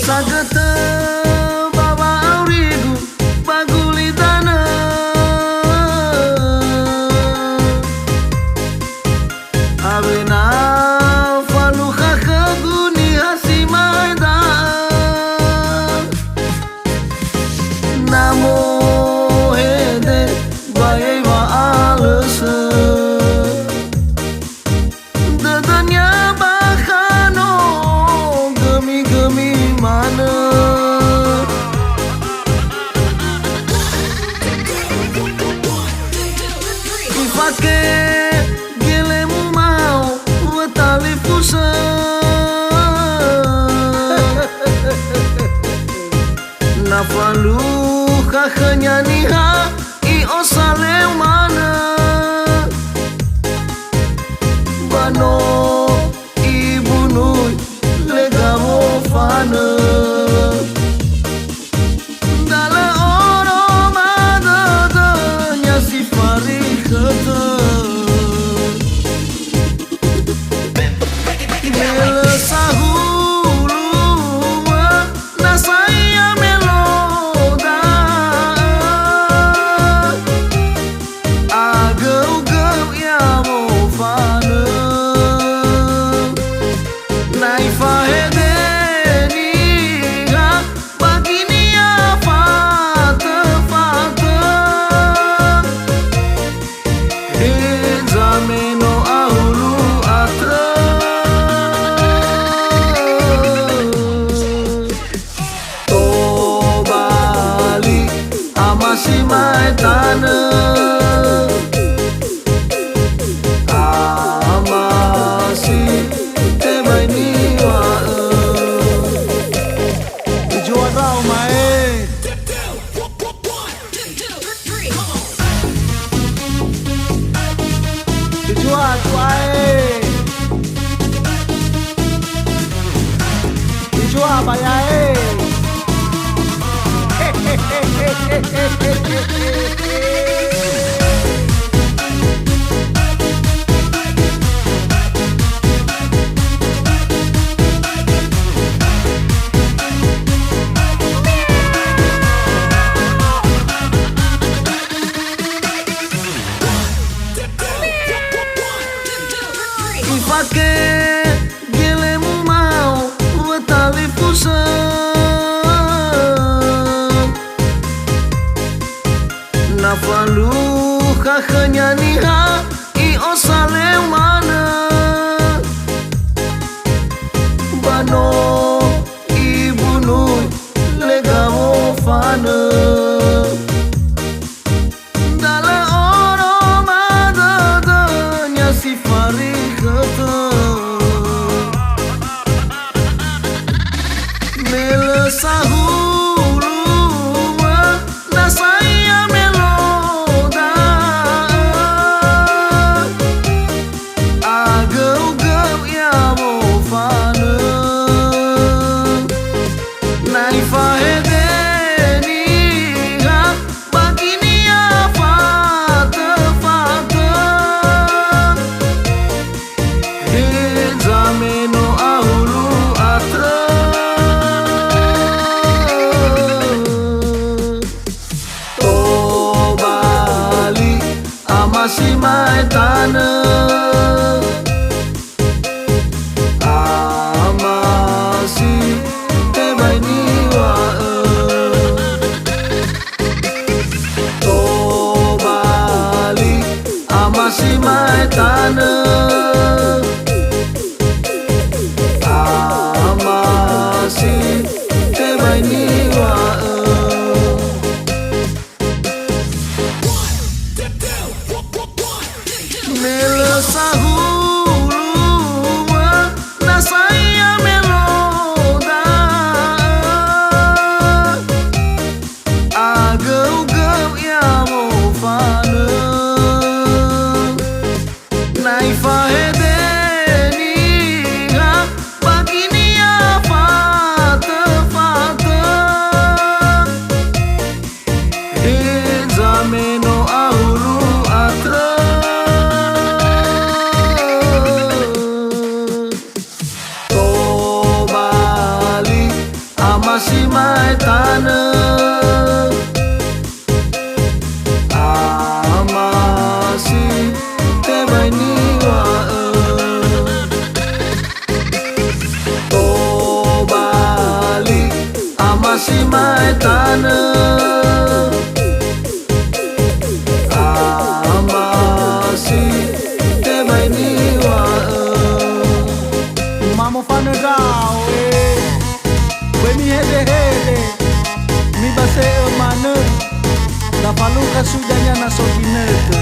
sagete bawa aurigu bagulitana abena faluha kaguni hasimaida namo hede baye wa alse dadanya bakano gemi-gemi mana ifake gelemu mau watali fusa nafalu kakanya niha I osale mana bano ibunui legamo fana dala oro madadanya si farikata mele sahulu nasaya meloda agau-gau ya mo fana naifa hedeni ha bagini ya fata hezameno ahulu atra tobali amasi maetana amasi tebainiwa tujuan rau main tujuan tuai tujuan bayai ifake gelemu mau watali fusa nafalu kakanya niha I osale mana bano ibunui legamo fana dala oro madadanya si farikata mele sahulu nasaya meloda agau-gau ya mo fana naifa hedeni ha bagini ya fata hezameno ahulu atra Amasi mai tanah, amasi tebai niwa to balik amasi mai tanah, amasi tebai niwa Mamo fana dao we mi hede mi base mana da palu kasudanya na sokinete